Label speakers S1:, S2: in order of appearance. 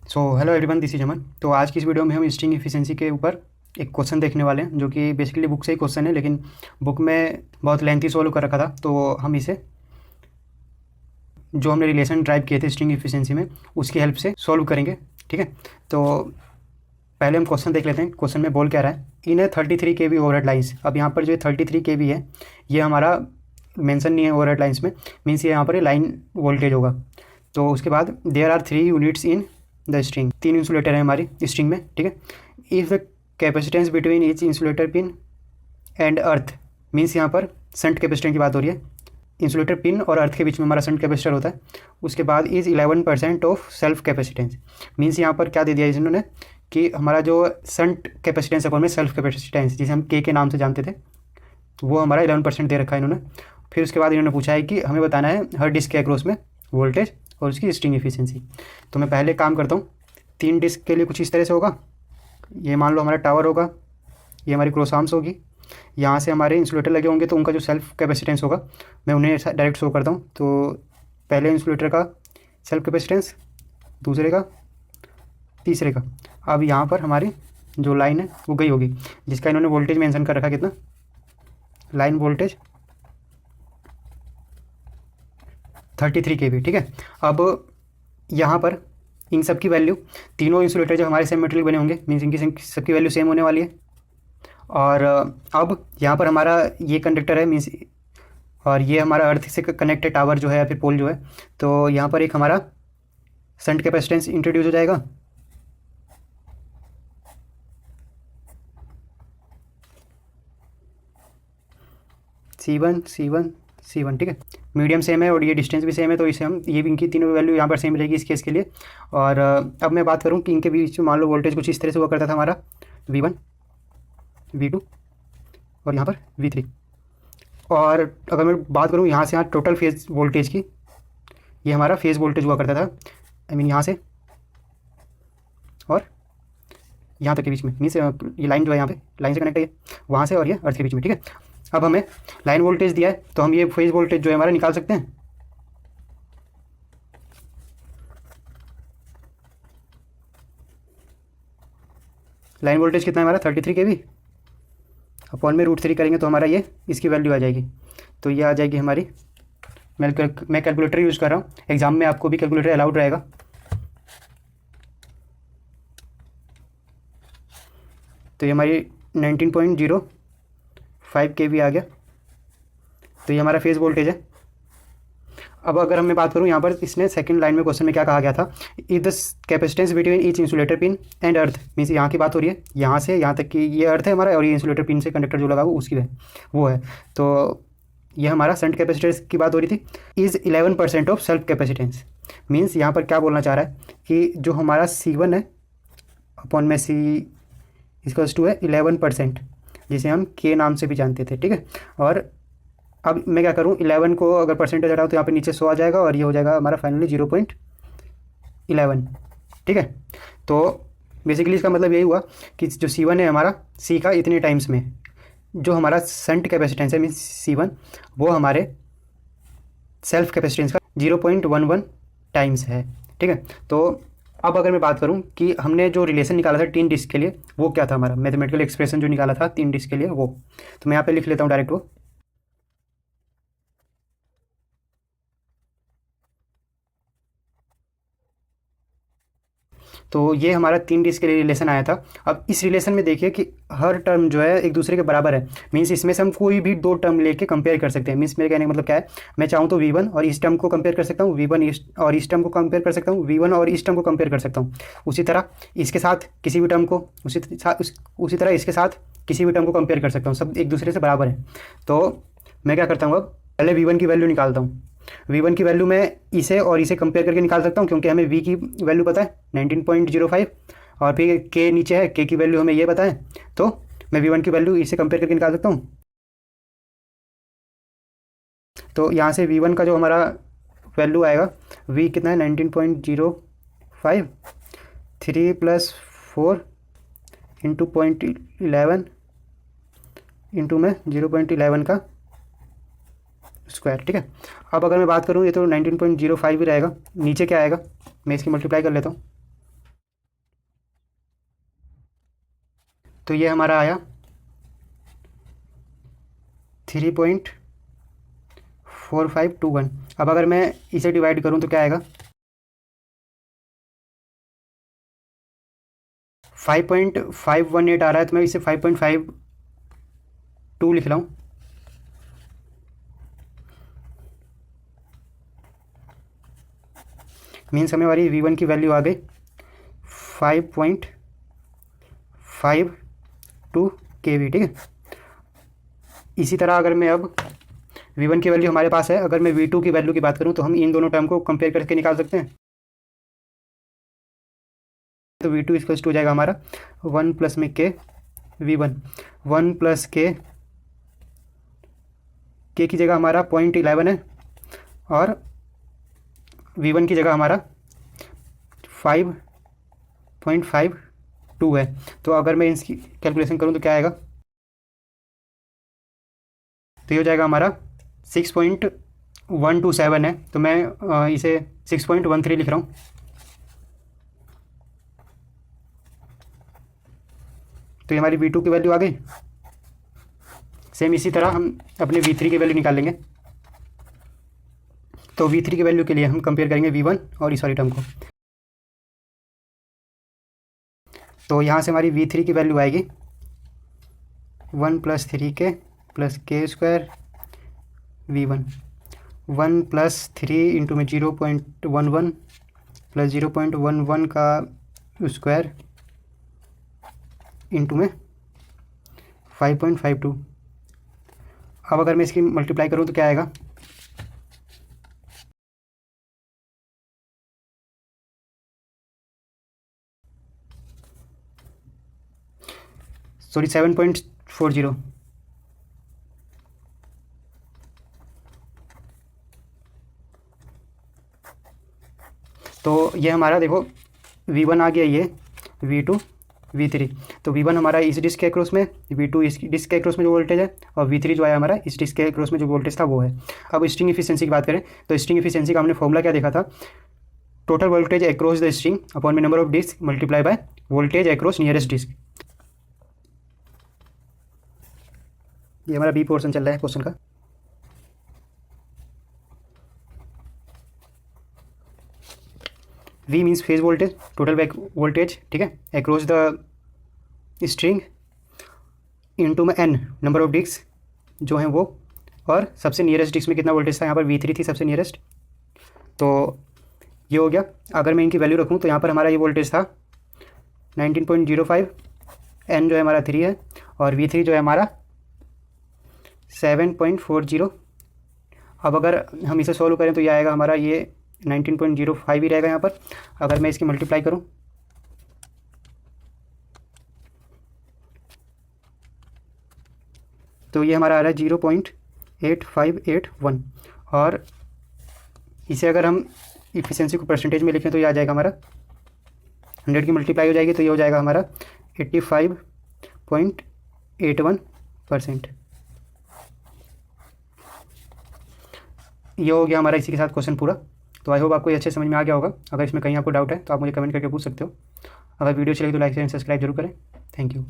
S1: So hello everyone, this is Aman. तो आज की इस वीडियो में हम स्ट्रिंग एफिशिएंसी के ऊपर एक क्वेश्चन देखने वाले हैं, जो कि बेसिकली बुक से ही क्वेश्चन है, लेकिन बुक में बहुत लेंथी सॉल्व कर रखा था। तो हम इसे जो हमने रिलेशन ड्राइव किए थे स्ट्रिंग एफिशिएंसी में, उसकी हेल्प से सॉल्व करेंगे। ठीक है, तो पहले हम क्वेश्चन देख लेते हैं। क्वेश्चन में बोल क्या रहा है, इन है 33 kV ओवरहेड लाइन्स। अब यहाँ पर जो 33 kV है, ये हमारा मेंशन नहीं है ओवरहेड लाइन्स में, मीन्स ये यहाँ पर लाइन वोल्टेज होगा। तो उसके बाद there are 3 units in the string, 3 insulator है हमारी स्ट्रिंग में। ठीक है, if the capacitance between each insulator pin and earth, means यहाँ पर संट कैपेसिटेंस की बात हो रही है। इंसुलेटर पिन और अर्थ के बीच में हमारा संट कैपेसिटर होता है। उसके बाद is 11% of self capacitance, means यहाँ पर क्या दे दिया इन्होंने कि हमारा जो संट कैपेसिटेंस है, कौन में सेल्फ कैपेसिटेंस जिसे हम के नाम से जानते थे, तो वो हमारा 11% दे रखा है इन्होंने। फिर उसके बाद इन्होंने पूछा है कि हमें बताना है हर डिस्क के अक्रॉस में वोल्टेज और उसकी स्ट्रिंग एफिशिएंसी। तो मैं पहले काम करता हूँ। 3 डिस्क के लिए कुछ इस तरह से होगा। ये मान लो हमारा टावर होगा, ये हमारी क्रॉस आर्म्स होगी, यहाँ से हमारे इंसुलेटर लगे होंगे, तो उनका जो सेल्फ कैपेसिटेंस होगा मैं उन्हें डायरेक्ट शो करता हूँ। तो पहले इंसुलेटर का सेल्फ कैपेसिटेंस, दूसरे का, तीसरे का। अब यहाँ पर हमारी जो लाइन है वो गई होगी, जिसका इन्होंने वोल्टेज मेंशन कर रखा, कितना, लाइन वोल्टेज 33 kV। ठीक है, अब यहाँ पर इन सब की वैल्यू, तीनों इंसुलेटर जो हमारे सेम मटेरियल बने होंगे, मीन्स इनकी सबकी वैल्यू सेम होने वाली है। और अब यहाँ पर हमारा ये कंडक्टर है, मीन्स, और ये हमारा अर्थ से कनेक्टेड टावर जो है या फिर पोल जो है, तो यहाँ पर एक हमारा शंट कैपेसिटेंस इंट्रोड्यूस हो जाएगा। C1 ठीक है, मीडियम सेम है और ये डिस्टेंस भी सेम है, तो इसे हम, ये भी इनकी तीनों वैल्यू यहाँ पर सेम रहेगी इस केस के लिए। और अब मैं बात करूँ कि इनके बीच में मान लो वोल्टेज कुछ इस तरह से हुआ करता था हमारा, V1 V2 और यहाँ पर V3। और अगर मैं बात करूँ यहाँ से यहाँ टोटल फेज वोल्टेज की, ये हमारा फेज वोल्टेज हुआ करता था, आई मीन यहाँ से और यहाँ तक के बीच में, मीन्स ये लाइन जो है यहाँ पे लाइन से कनेक्ट है, वहाँ से और ये अर्थ के बीच में। ठीक है, अब हमें लाइन वोल्टेज दिया है, तो हम ये फेज वोल्टेज जो है हमारा निकाल सकते हैं। लाइन वोल्टेज कितना है हमारा 33 kV, अपॉन में √3 करेंगे तो हमारा ये इसकी वैल्यू आ जाएगी। तो ये आ जाएगी हमारी, मैं कैलकुलेटर यूज़ कर रहा हूँ, एग्जाम में आपको भी कैलकुलेटर अलाउड रहेगा। तो ये हमारी 19.05 kV आ गया। तो ये हमारा फेज वोल्टेज है। अब अगर मैं बात करूँ यहाँ पर, इसने सेकंड लाइन में क्वेश्चन में क्या कहा गया था, if the capacitance between each insulator pin and earth, means यहाँ की बात हो रही है, यहाँ से यहाँ तक कि ये अर्थ है हमारा, और ये इंसुलेटर पिन से कंडक्टर जो लगा हुआ उसकी है, वो है। तो ये हमारा शंट कैपेसिटेंस की बात हो रही थी, is 11% of self capacitance. Means यहाँ पर क्या बोलना चाह रहा है कि जो हमारा C1 है अपॉन में C इक्वल्स टू है 11%, जिसे हम के नाम से भी जानते थे। ठीक है, और अब मैं क्या करूँ, 11 को अगर परसेंटेज हटाऊँ तो यहाँ पे नीचे 100 आ जाएगा, और ये हो जाएगा हमारा फाइनली 0.11। ठीक है, तो बेसिकली इसका मतलब यही हुआ कि जो C1 है हमारा, C का इतने टाइम्स में जो हमारा शंट कैपेसिटेंस है, मीन्स C1, वो हमारे सेल्फ कैपेसिटेंस का 0.11 टाइम्स है। ठीक है, तो अब अगर मैं बात करूं कि हमने जो रिलेशन निकाला था 3 डिस्क के लिए, वो क्या था हमारा मैथमेटिकल एक्सप्रेशन जो निकाला था 3 डिस्क के लिए, वो तो मैं यहाँ पे लिख लेता हूँ डायरेक्ट वो। तो ये हमारा 3 डिस्क के लिए रिलेशन आया था। अब इस रिलेशन में देखिए कि हर टर्म जो है एक दूसरे के बराबर है, मीन्स इसमें से हम कोई भी 2 टर्म लेके कंपेयर कर सकते हैं। मीन्स मेरे कहने का मतलब क्या है, मैं चाहूँ तो V1 और इस टर्म को कंपेयर कर सकता हूँ, V1 और इस टर्म को कंपेयर कर सकता हूँ, V1 और इस टर्म को कंपेयर कर सकता हूँ। उसी तरह इसके साथ किसी भी टर्म को, उसी तरह इसके साथ किसी भी टर्म को कंपेयर कर सकता हूँ, सब एक दूसरे से बराबर है। तो मैं क्या करता हूँ, अब पहले V1 की वैल्यू निकालता हूँ। V1 की वैल्यू मैं इसे और इसे कंपेयर करके निकाल सकता हूँ, क्योंकि हमें V की वैल्यू पता है 19.05, और फिर K नीचे है, K की वैल्यू हमें ये पता है, तो मैं V1 की वैल्यू इसे कंपेयर करके निकाल सकता हूँ। तो यहाँ से V1 का जो हमारा वैल्यू आएगा, V कितना है 19.05, 3 + 4 इंटू 0.11 इंटू में 0.11 का स्क्वायर। ठीक है, अब अगर मैं बात करूँ, ये तो 19.05 ही रहेगा, नीचे क्या आएगा, मैं इसकी मल्टीप्लाई कर लेता हूँ। तो ये हमारा आया 3.4521। अब अगर मैं इसे डिवाइड करूँ तो क्या आएगा, 5.518 आ रहा है, तो मैं इसे 5.52 लिख रहा हूँ। मीन्स हमें हमारी V1 की वैल्यू आ गई 5.52 kV, ठीक है। इसी तरह अगर मैं अब V1 की वैल्यू हमारे पास है, अगर मैं V2 की वैल्यू की बात करूं तो हम इन दोनों टर्म को कंपेयर करके निकाल सकते हैं। तो V2 इक्वल्स टू हो जाएगा हमारा 1 प्लस में के V1, 1 प्लस के की जगह हमारा 0.11 है और V1 की जगह हमारा 5.52 है। तो अगर मैं इसकी कैलकुलेशन करूं तो क्या आएगा, तो ये हो जाएगा हमारा 6.127 है। तो मैं इसे 6.13 लिख रहा हूँ। तो ये हमारी V2 की वैल्यू आ गई। सेम इसी तरह हम अपने V3 की वैल्यू निकाल लेंगे। तो V3 की वैल्यू के लिए हम कंपेयर करेंगे V1 और इस वाली टर्म को। तो यहाँ से हमारी V3 की वैल्यू आएगी 1 प्लस 3k प्लस के स्क्वायर V1, 1 प्लस 3 इंटू में 0.11 प्लस 0.11 का स्क्वायर इंटू में 5.52। अब अगर मैं इसकी मल्टीप्लाई करूँ तो क्या आएगा, सॉरी 7.40। तो ये हमारा देखो V1 आ गया, ये V2 V3। तो V1 हमारा इस डिस्क के अक्रॉस में, V2 इस डिस्क के अक्रॉस में जो वोल्टेज है, और V3 जो आया हमारा इस डिस्क के अक्रॉस में जो वोल्टेज था वो है। अब स्ट्रिंग इफिशिएंसी की बात करें तो स्ट्रिंग इफिशिएंसी का हमने फॉर्मूला क्या देखा था, total voltage across the string upon में number of disc multiply by voltage across nearest disc. ये हमारा बी पोर्शन चल रहा है क्वेश्चन का। V means phase voltage, total back voltage, ठीक है, अक्रॉस द स्ट्रिंग इनटू में n नंबर ऑफ डिस्क जो हैं वो, और सबसे नियरेस्ट डिस्क में कितना वोल्टेज था, यहाँ पर V3 थी सबसे नियरेस्ट। तो ये हो गया। अगर मैं इनकी वैल्यू रखूँ तो यहाँ पर हमारा ये वोल्टेज था 19.05, n जो है हमारा 3 है, और V3 जो है हमारा 7.40। अब अगर हम इसे सॉल्व करें तो ये आएगा हमारा ये 19.05 ही रहेगा यहाँ पर। अगर मैं इसकी मल्टीप्लाई करूँ तो ये हमारा आ रहा है 0.8581, और इसे अगर हम इफिशिएंसी को परसेंटेज में लिखें तो ये आ जाएगा हमारा 100 की मल्टीप्लाई हो जाएगी तो ये हो जाएगा हमारा 85.81%। ये हो गया हमारा इसी के साथ क्वेश्चन पूरा। तो आई होप आपको ये अच्छे समझ में आ गया होगा। अगर इसमें कहीं आपको डाउट है तो आप मुझे कमेंट करके पूछ सकते हो। अगर वीडियो चलेगी तो लाइक एंड सब्सक्राइब जरूर करें। Thank you.